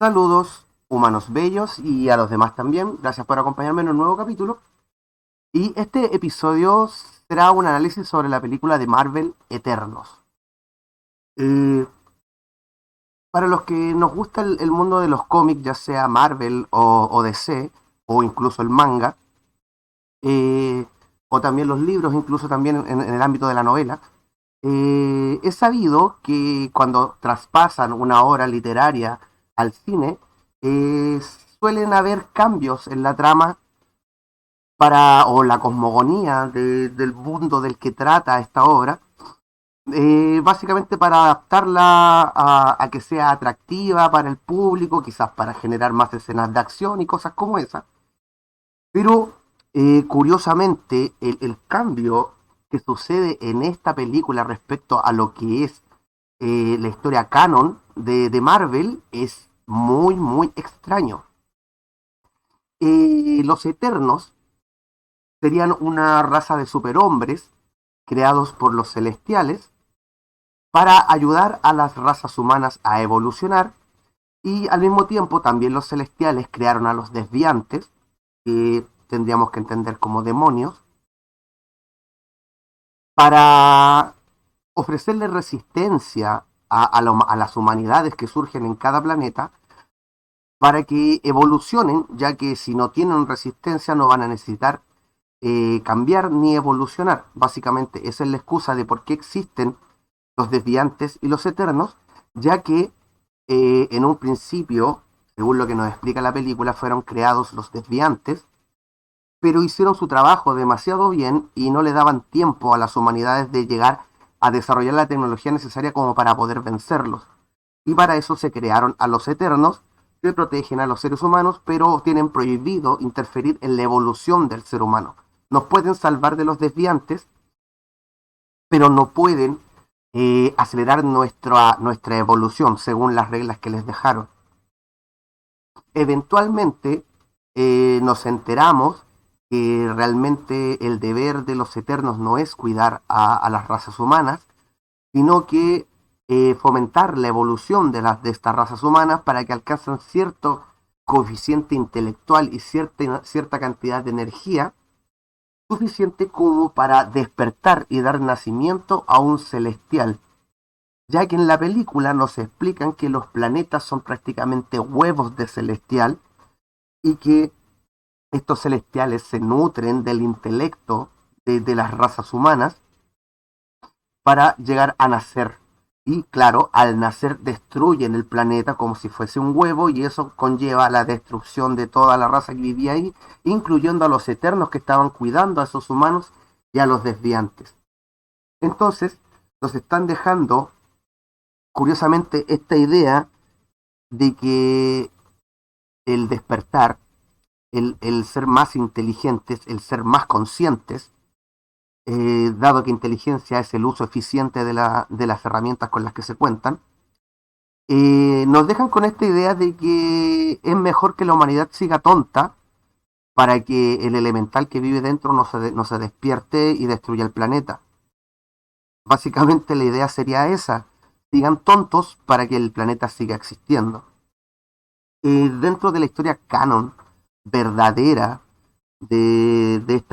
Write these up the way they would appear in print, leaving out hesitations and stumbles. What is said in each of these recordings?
Saludos, humanos bellos y a los demás también. Gracias por acompañarme en un nuevo capítulo. Y este episodio será un análisis sobre la película de Marvel Eternos. Eh, para los que nos gusta el mundo de los cómics, ya sea Marvel o DC, o incluso el manga, eh, o también los libros, incluso también en el ámbito de la novela, es sabido que cuando traspasan una obra literaria al cine, eh, suelen haber cambios en la trama o la cosmogonía del mundo del que trata esta obra, básicamente para adaptarla a que sea atractiva para el público, quizás para generar más escenas de acción y cosas como esa. Pero curiosamente, el cambio que sucede en esta película respecto a lo que es la historia canon de Marvel es muy, muy extraño. Los Eternos serían una raza de superhombres creados por los celestiales para ayudar a las razas humanas a evolucionar, y al mismo tiempo también los celestiales crearon a los desviantes, que tendríamos que entender como demonios, para ofrecerle resistencia a las humanidades que surgen en cada planeta para que evolucionen, ya que si no tienen resistencia no van a necesitar cambiar ni evolucionar. Básicamente esa es la excusa de por qué existen los desviantes y los eternos, ya que en un principio, según lo que nos explica la película, fueron creados los desviantes, pero hicieron su trabajo demasiado bien y no le daban tiempo a las humanidades de llegar a desarrollar la tecnología necesaria como para poder vencerlos. Y para eso se crearon a los Eternos, que protegen a los seres humanos, pero tienen prohibido interferir en la evolución del ser humano. Nos pueden salvar de los desviantes, pero no pueden acelerar nuestra evolución según las reglas que les dejaron. Eventualmente nos enteramos que realmente el deber de los Eternos no es cuidar a las razas humanas, sino que fomentar la evolución de estas razas humanas para que alcancen cierto coeficiente intelectual y cierta cantidad de energía suficiente como para despertar y dar nacimiento a un celestial, ya que en la película nos explican que los planetas son prácticamente huevos de celestial y que estos celestiales se nutren del intelecto de las razas humanas para llegar a nacer. Y claro, al nacer destruyen el planeta como si fuese un huevo, y eso conlleva la destrucción de toda la raza que vivía ahí, incluyendo a los eternos que estaban cuidando a esos humanos y a los desviantes. Entonces, nos están dejando, curiosamente, esta idea de que el despertar, el ser más inteligentes, el ser más conscientes, dado que inteligencia es el uso eficiente de las herramientas con las que se cuentan, nos dejan con esta idea de que es mejor que la humanidad siga tonta para que el elemental que vive dentro no se despierte y destruya el planeta. Básicamente la idea sería esa: sigan tontos para que el planeta siga existiendo. Dentro de la historia canon verdadera de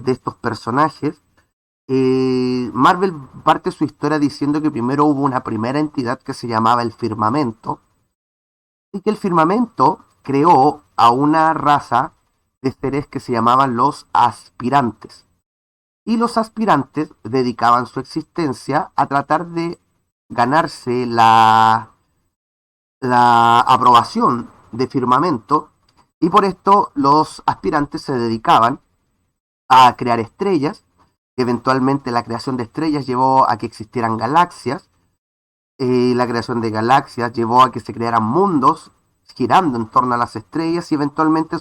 estos personajes, Marvel parte su historia diciendo que primero hubo una primera entidad que se llamaba el Firmamento, y que el Firmamento creó a una raza de seres que se llamaban los aspirantes. Y los aspirantes dedicaban su existencia a tratar de ganarse la aprobación de Firmamento, y por esto los aspirantes se dedicaban a crear estrellas. Eventualmente la creación de estrellas llevó a que existieran galaxias. La creación de galaxias llevó a que se crearan mundos girando en torno a las estrellas, y eventualmente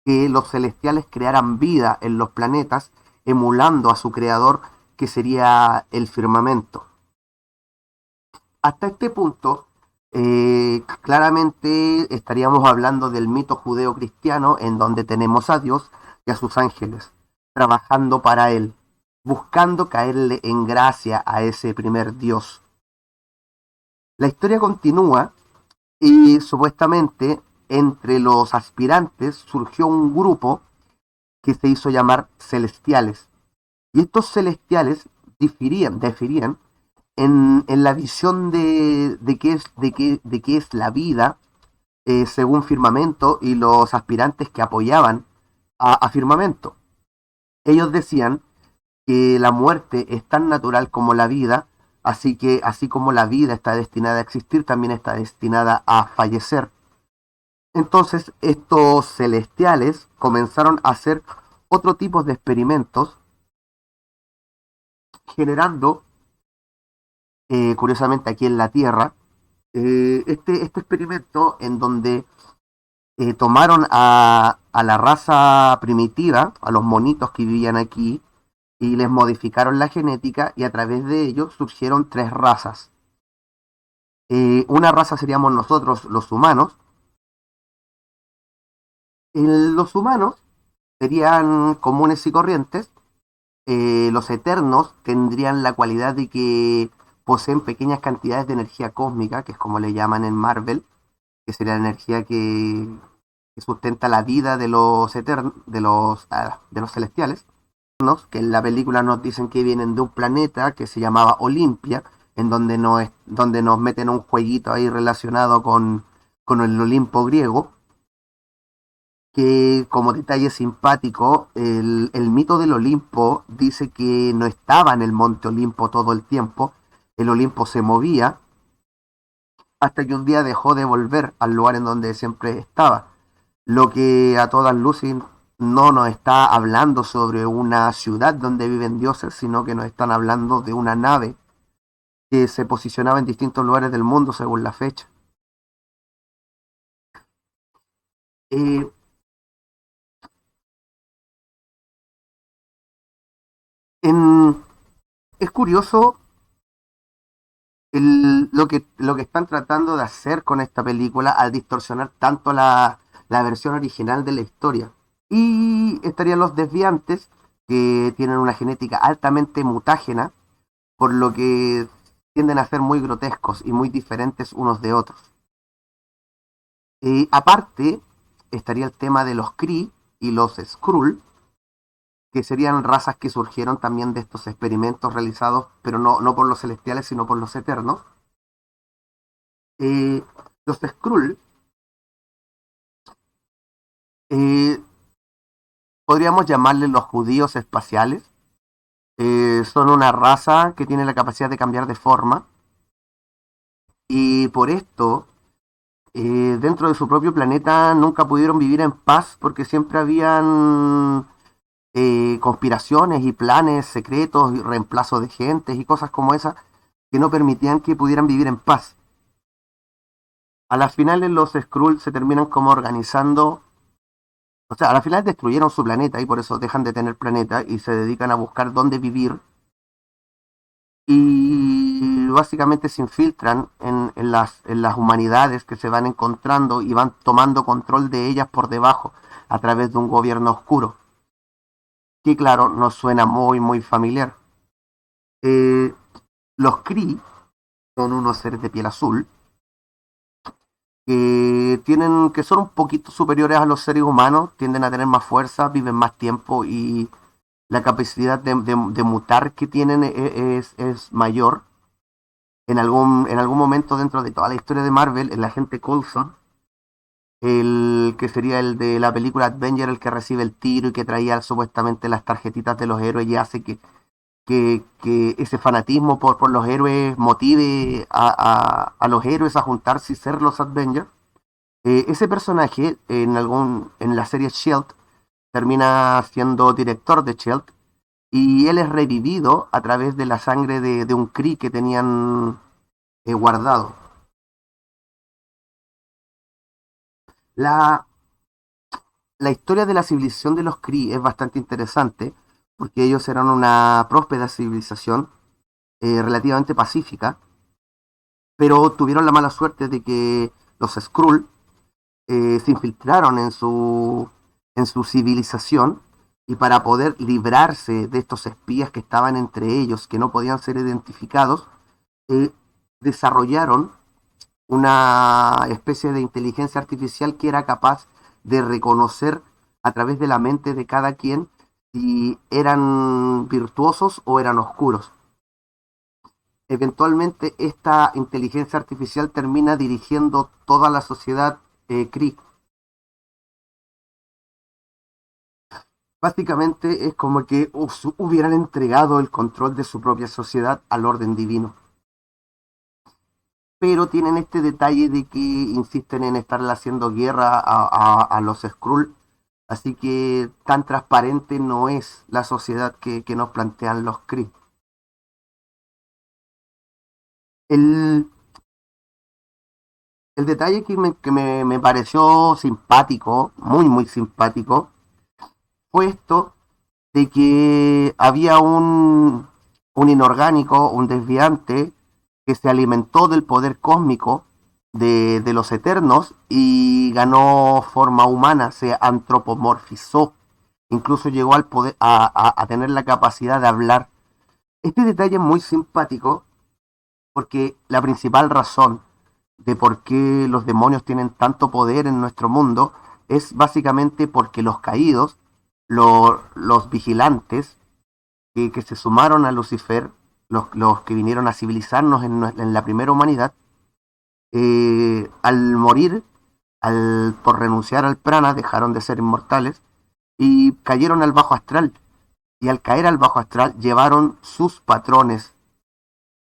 que los celestiales crearan vida en los planetas, emulando a su creador, que sería el firmamento. Hasta este punto, claramente estaríamos hablando del mito judeo-cristiano, en donde tenemos a Dios y a sus ángeles trabajando para él, buscando caerle en gracia a ese primer Dios. La historia continúa Y supuestamente entre los aspirantes surgió un grupo que se hizo llamar celestiales. Y estos celestiales diferían en la visión de qué es la vida, según Firmamento y los aspirantes que apoyaban a Firmamento. Ellos decían que la muerte es tan natural como la vida, así que así como la vida está destinada a existir, también está destinada a fallecer. Entonces estos celestiales comenzaron a hacer otro tipo de experimentos, generando, curiosamente aquí en la Tierra, este experimento en donde tomaron a la raza primitiva, a los monitos que vivían aquí, y les modificaron la genética y a través de ello surgieron tres razas. Una raza seríamos nosotros, los humanos. Los humanos serían comunes y corrientes. Los eternos tendrían la cualidad de que poseen pequeñas cantidades de energía cósmica, que es como le llaman en Marvel, que sería la energía que sustenta la vida de los eternos, de los celestiales, que en la película nos dicen que vienen de un planeta que se llamaba Olimpia, en donde nos meten un jueguito ahí relacionado con el Olimpo griego, que como detalle simpático, el mito del Olimpo dice que no estaba en el monte Olimpo todo el tiempo, el Olimpo se movía hasta que un día dejó de volver al lugar en donde siempre estaba, lo que a todas luces no nos está hablando sobre una ciudad donde viven dioses, sino que nos están hablando de una nave que se posicionaba en distintos lugares del mundo según la fecha. Eh, en, es curioso lo que están tratando de hacer con esta película al distorsionar tanto la versión original de la historia. Y estarían los desviantes, que tienen una genética altamente mutágena, por lo que tienden a ser muy grotescos y muy diferentes unos de otros. Aparte, estaría el tema de los Kree y los Skrull, que serían razas que surgieron también de estos experimentos realizados, pero no por los celestiales, sino por los eternos. Eh, los Skrull, eh, podríamos llamarles los judíos espaciales. Son una raza que tiene la capacidad de cambiar de forma, y por esto, dentro de su propio planeta nunca pudieron vivir en paz porque siempre habían conspiraciones y planes secretos y reemplazo de gentes y cosas como esas que no permitían que pudieran vivir en paz. A las finales los Skrull se terminan como organizando, o sea, a las finales destruyeron su planeta y por eso dejan de tener planeta y se dedican a buscar dónde vivir, y básicamente se infiltran en las humanidades que se van encontrando y van tomando control de ellas por debajo a través de un gobierno oscuro, que claro, nos suena muy muy familiar. Eh, los Kree son unos seres de piel azul que son un poquito superiores a los seres humanos, tienden a tener más fuerza, viven más tiempo y la capacidad de mutar que tienen es mayor. En algún momento dentro de toda la historia de Marvel, el agente Coulson, el que sería el de la película Avenger, el que recibe el tiro y que traía supuestamente las tarjetitas de los héroes y hace que ese fanatismo por los héroes motive a los héroes a juntarse y ser los Avengers. Ese personaje en la serie Shield termina siendo director de Shield y él es revivido a través de la sangre de un Kree que tenían guardado. La, la historia de la civilización de los Kree es bastante interesante porque ellos eran una próspera civilización relativamente pacífica, pero tuvieron la mala suerte de que los Skrull se infiltraron en su civilización, y para poder librarse de estos espías que estaban entre ellos, que no podían ser identificados, eh, desarrollaron una especie de inteligencia artificial que era capaz de reconocer a través de la mente de cada quien si eran virtuosos o eran oscuros. Eventualmente esta inteligencia artificial termina dirigiendo toda la sociedad Kree. Básicamente es como que hubieran entregado el control de su propia sociedad al orden divino. Pero tienen este detalle de que insisten en estarle haciendo guerra a los Skrull, así que tan transparente no es la sociedad que nos plantean los Kree. El, el detalle que me pareció simpático, muy muy simpático, fue esto de que había un inorgánico, un desviante, que se alimentó del poder cósmico de los eternos y ganó forma humana, se antropomorfizó, incluso llegó al poder, a tener la capacidad de hablar. Este detalle es muy simpático porque la principal razón de por qué los demonios tienen tanto poder en nuestro mundo es básicamente porque los caídos, los vigilantes, que se sumaron a Lucifer, los que vinieron a civilizarnos en la primera humanidad, al morir, por renunciar al prana, dejaron de ser inmortales y cayeron al bajo astral. Y al caer al bajo astral llevaron sus patrones,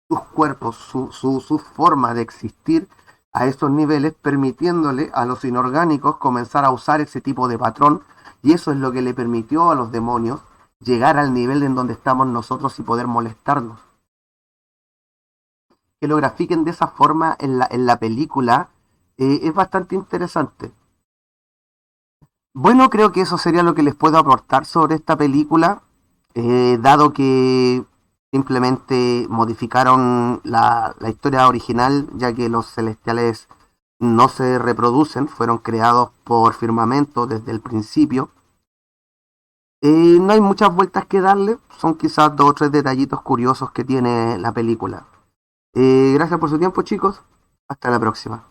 sus cuerpos, su forma de existir a esos niveles, permitiéndole a los inorgánicos comenzar a usar ese tipo de patrón, y eso es lo que le permitió a los demonios llegar al nivel en donde estamos nosotros y poder molestarnos. Que lo grafiquen de esa forma en la película es bastante interesante. Bueno, creo que eso sería lo que les puedo aportar sobre esta película, dado que simplemente modificaron la historia original, ya que los celestiales no se reproducen, fueron creados por Firmamento desde el principio. No hay muchas vueltas que darle, son quizás dos o tres detallitos curiosos que tiene la película. Gracias por su tiempo, chicos. Hasta la próxima.